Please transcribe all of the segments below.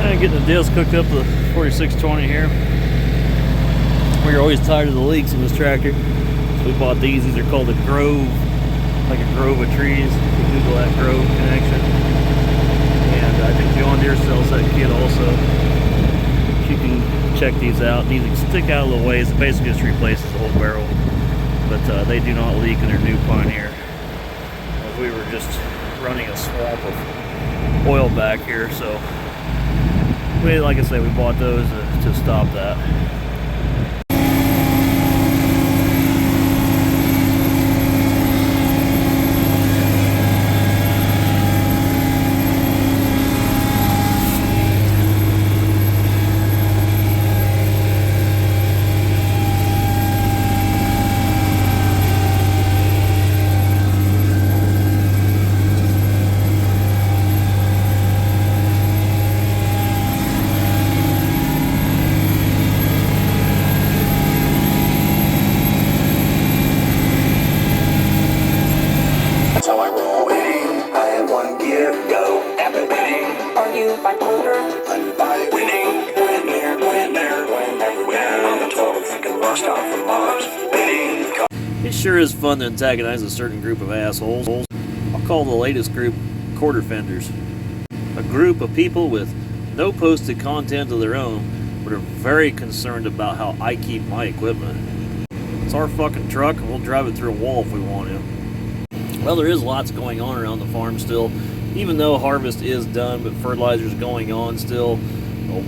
Getting the disc hooked up to the 4620 here. We were always tired of the leaks in this tractor, so we bought these. These are called a grove, like a grove of trees. You can Google that grove connection. And I think John Deere sells that kit also. You can check these out. These stick out a little ways. It basically just replaces the whole barrel, but they do not leak in their new Pioneer. We were just running a swamp of oil back here, so like I said, we bought those to stop that. It sure is fun to antagonize a certain group of assholes. I'll call the latest group quarter fenders. A group of people with no posted content of their own, but are very concerned about how I keep my equipment. It's our fucking truck, and we'll drive it through a wall if we want to. Well, there is lots going on around the farm still. Even though harvest is done, but fertilizer's going on still.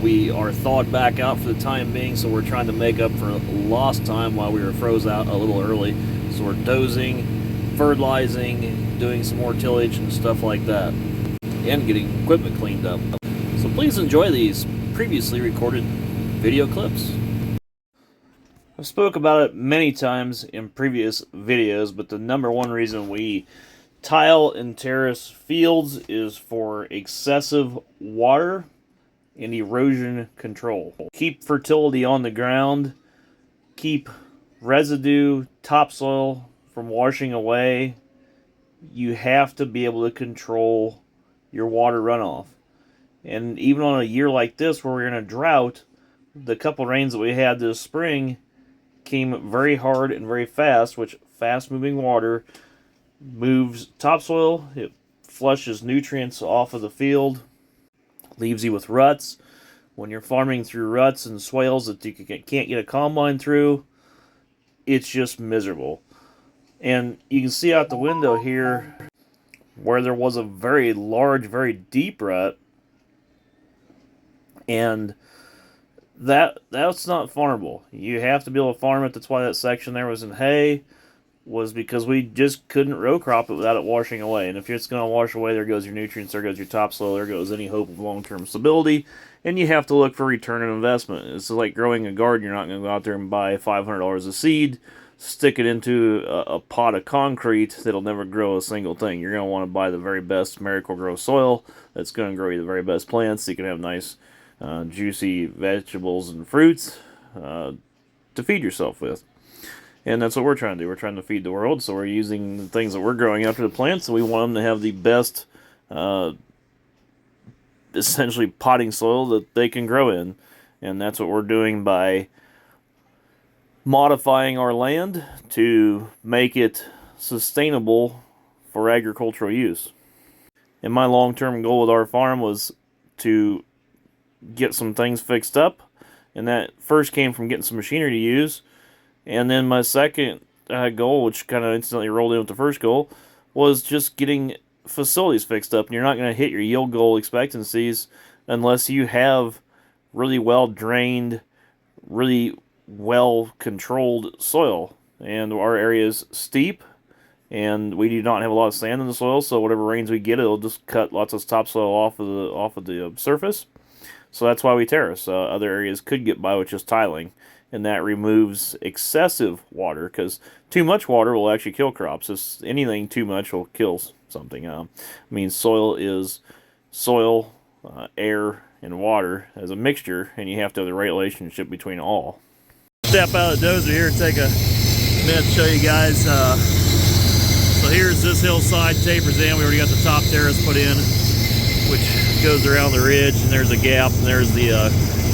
We are thawed back out for the time being, so we're trying to make up for lost time while we were froze out a little early. So we're dozing, fertilizing, doing some more tillage and stuff like that, and getting equipment cleaned up. So please enjoy these previously recorded video clips. I've spoke about it many times in previous videos, but the number one reason we tile and terrace fields is for excessive water and erosion control. Keep fertility on the ground, keep residue, topsoil from washing away. You have to be able to control your water runoff. And even on a year like this where we're in a drought, the couple rains that we had this spring came very hard and very fast, which fast moving water moves topsoil, it flushes nutrients off of the field, leaves you with ruts. When you're farming through ruts and swales that you can't get a combine through, it's just miserable. And you can see out the window here where there was a very large, very deep rut, and that's not farmable. You have to be able to farm it. That's why that section there was in hay, was because we just couldn't row crop it without it washing away. And if it's going to wash away, there goes your nutrients, there goes your topsoil, there goes any hope of long-term stability, and you have to look for return on investment. It's like growing a garden. You're not going to go out there and buy $500 a seed, stick it into a pot of concrete that'll never grow a single thing. You're going to want to buy the very best Miracle-Gro soil that's going to grow you the very best plants so you can have nice, juicy vegetables and fruits to feed yourself with. And that's what we're trying to do. We're trying to feed the world, so we're using the things that we're growing after the plants, and we want them to have the best, essentially, potting soil that they can grow in. And that's what we're doing by modifying our land to make it sustainable for agricultural use. And my long-term goal with our farm was to get some things fixed up, and that first came from getting some machinery to use. And then my second goal, which kind of instantly rolled in with the first goal, was just getting facilities fixed up. And you're not going to hit your yield goal expectancies unless you have really well drained, really well controlled soil. And our area is steep, and we do not have a lot of sand in the soil, so whatever rains we get, it'll just cut lots of topsoil off of the surface. So that's why we terrace. Other areas could get by with just tiling, and that removes excessive water, because too much water will actually kill crops. Anything too much will kill something. I mean, soil is soil, air, and water as a mixture, and you have to have the right relationship between all. Step out of the dozer here and take a minute to show you guys. So here's this hillside, tapers in. We already got the top terrace put in. which goes around the ridge, and there's a gap, and there's the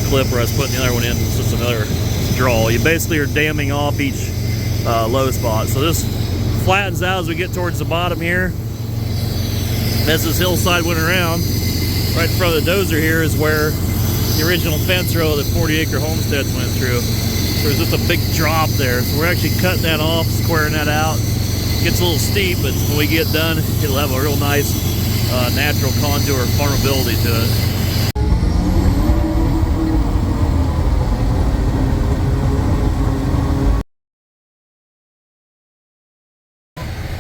clip where I was putting the other one in. It's just another draw. You basically are damming off each low spot. So this flattens out as we get towards the bottom here. As this hillside went around, right in front of the dozer here is where the original fence row that 40-acre homesteads went through. So there's just a big drop there. So we're actually cutting that off, squaring that out. It gets a little steep, but when we get done, it'll have a real nice natural contour farmability to it.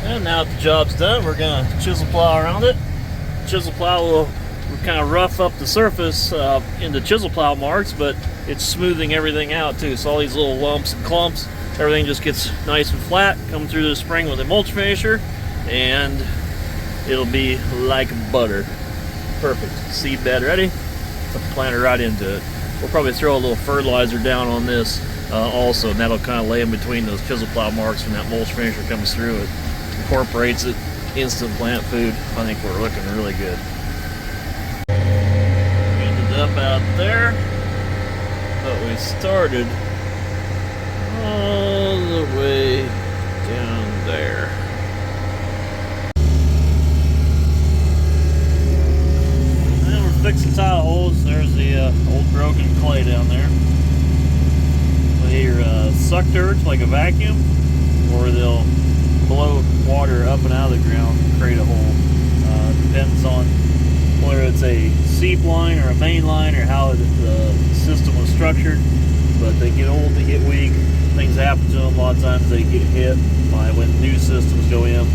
And now that the job's done, we're going to chisel plow around it. Chisel plow will kind of rough up the surface into chisel plow marks, but it's smoothing everything out too. So all these little lumps and clumps, everything just gets nice and flat. Coming through the spring with a mulch finisher, and it'll be like butter. Perfect. Seed bed ready. Plant it right into it. We'll probably throw a little fertilizer down on this also, and that'll kind of lay in between those chisel plow marks when that mulch finisher comes through it. Incorporates it, instant plant food. I think we're looking really good. Ended up out there, but we started all the way down there. And we're fixing tile holes. There's the old broken clay down there. They either suck dirt like a vacuum, or they'll blow water up and out of the ground and create a hole. Depends on whether it's a seep line or a main line or how the system was structured. But they get old, they get weak, things happen to them. A lot of times they get hit by when new systems go in.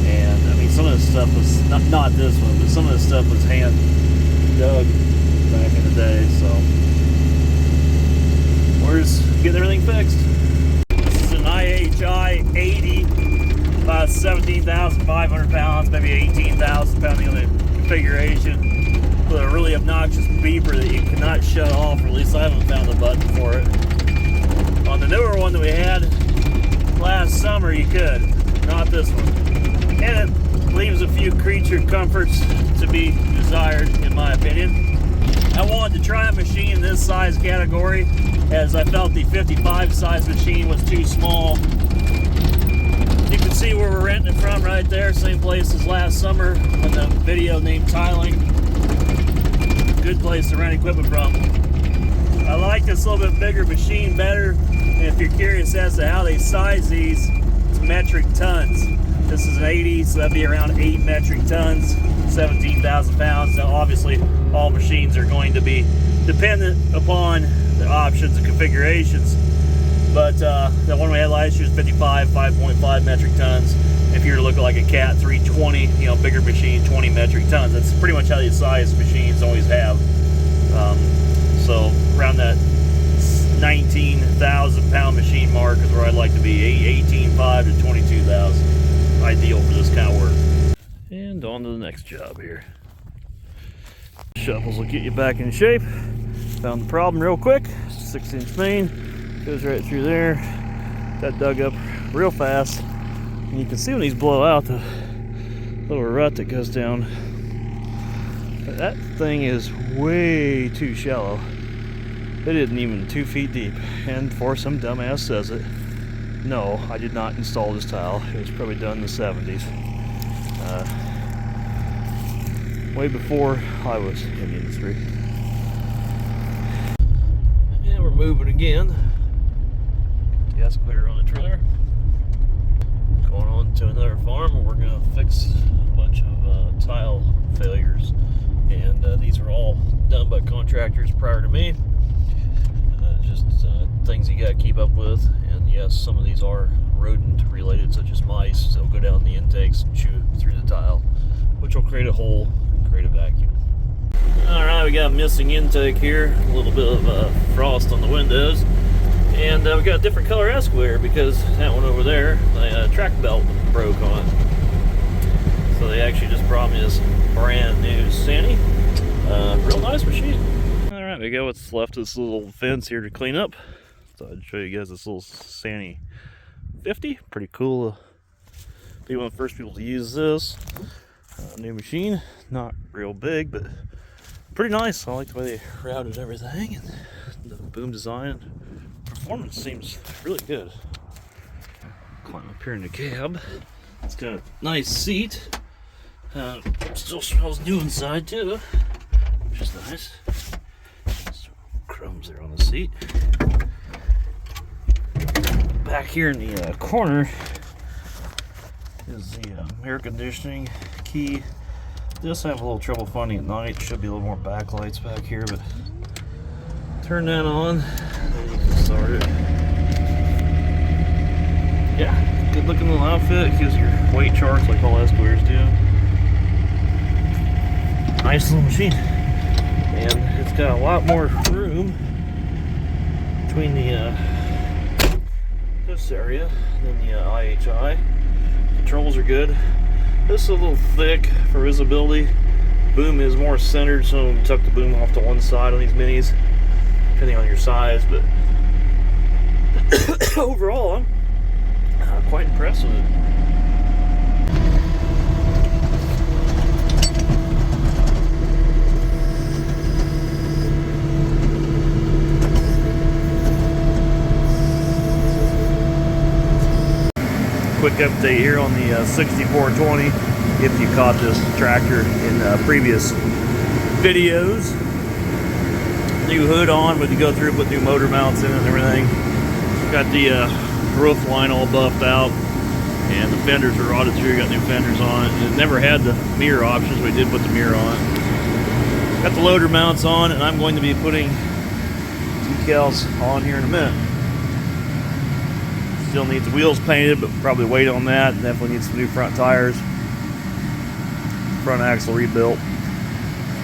And I mean, some of this stuff was not this one, but some of this stuff was hand dug back in the day. So we're just getting everything fixed. This is an IHI 80, about 17,500 pounds, maybe 18,000, depending on the configuration. With a really obnoxious beeper that you cannot shut off, or at least I haven't found the button for it. On the newer one that we had last summer, you could. Not this one. And it leaves a few creature comforts to be desired, in my opinion. I wanted to try a machine in this size category, as I felt the 55 size machine was too small. You can see where we're renting it from right there, same place as last summer on the video named Tiling. Good place to rent equipment from. I like this little bit bigger machine better, and if you're curious as to how they size these, it's metric tons. This is an 80, so that'd be around 8 metric tons, 17,000 pounds. Now obviously all machines are going to be dependent upon the options and configurations, but the one we had last year is 55, 5.5 metric tons. If you were to look at like a Cat 320, you know, bigger machine, 20 metric tons. That's pretty much how these size machines always have. So around that 19,000 pound machine mark is where I'd like to be, 18.5 to 22,000. Ideal for this kind of work. And on to the next job here. Shovels will get you back in shape. Found the problem real quick. 6-inch main goes right through there. Got dug up real fast. And you can see when these blow out the little rut that goes down. But that thing is way too shallow. It isn't even 2 feet deep. And before some dumbass says it, no, I did not install this tile. It was probably done in the 70s. Way before I was in the industry. And we're moving again. Get the excavator on the trailer. Going on to another farm where we're going to fix a bunch of tile failures. And these were all done by contractors prior to me. Just things you got to keep up with. And yes, some of these are rodent related, such as mice. They'll go down the intakes and chew through the tile, which will create a hole and create a vacuum. Alright, we got a missing intake here. A little bit of frost on the windows. And we got a different color excavator because that one over there, the track belt broke on it. So they actually just brought me this brand new Sani. Real nice machine. Alright, we got what's left of this little fence here to clean up. So I'd show you guys this little Sani 50. Pretty cool. Be one of the first people to use this. New machine, not real big, but pretty nice. I like the way they routed everything, and the boom design. Performance seems really good. Climb up here in the cab. It's got a nice seat. Still smells new inside too, which is nice. Some crumbs there on the seat. Back here in the corner is the air conditioning key. This I have a little trouble finding at night. Should be a little more backlights back here, but turn that on, then you can start it. Yeah, good looking little outfit. Gives your weight charts like all Esquire's do. Nice little machine. And it's got a lot more room between the this area than the IHI. Controls are good. This is a little thick for visibility. Boom is more centered, so tuck the boom off to one side on these minis, depending on your size. But overall, I'm quite impressed with it. Quick update here on the 6420. If you caught this tractor in previous videos, new hood on, but you go through, put new motor mounts in it and everything. Got the roof line all buffed out, and the fenders are rotted through. Got new fenders on it. It never had the mirror options, but we did put the mirror on it. Got the loader mounts on, and I'm going to be putting decals on here in a minute. Still needs the wheels painted, but probably wait on that. Definitely needs some new front tires. Front axle rebuilt.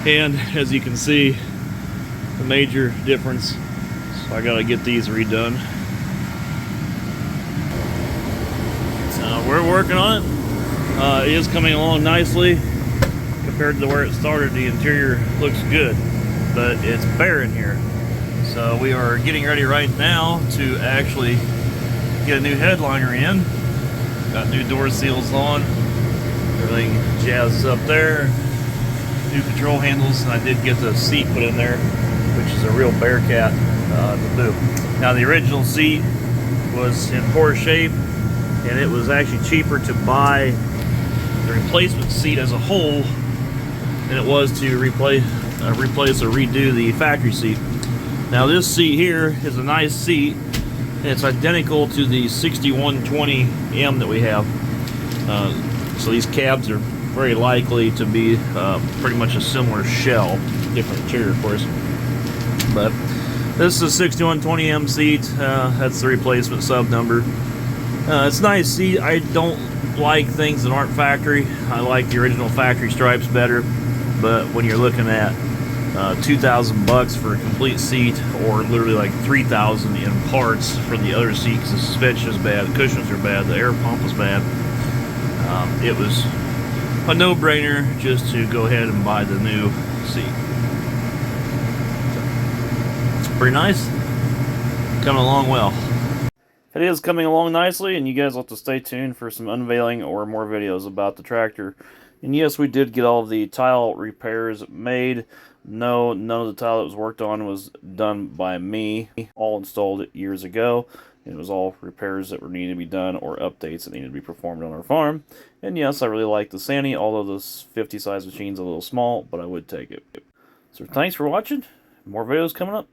And as you can see, the major difference. So I gotta get these redone. So we're working on it. It is coming along nicely. Compared to where it started, the interior looks good, but it's bare in here. So we are getting ready right now to actually get a new headliner in. Got new door seals on. Everything jazzed up there. New control handles, and I did get the seat put in there, which is a real Bearcat to boot. Now the original seat was in poor shape, and it was actually cheaper to buy the replacement seat as a whole than it was to replace or redo the factory seat. Now this seat here is a nice seat. It's identical to the 6120M that we have. So these cabs are very likely to be pretty much a similar shell, different interior of course. But this is a 6120M seat. That's the replacement sub number. It's a nice seat. I don't like things that aren't factory. I like the original factory stripes better. But when you're looking at $2,000 for a complete seat, or literally like $3,000 in parts for the other seat, because the suspension is bad, the cushions are bad, the air pump is bad, it was a no-brainer just to go ahead and buy the new seat. It's pretty nice. Coming along well. It is coming along nicely, and you guys will have to stay tuned for some unveiling or more videos about the tractor. And yes, we did get all of the tile repairs made. No, none of the tile that was worked on was done by me. All installed years ago. It was all repairs that were needed to be done or updates that needed to be performed on our farm. And yes, I really like the Sani, although this 50 size machine's a little small, but I would take it. So thanks for watching. More videos coming up.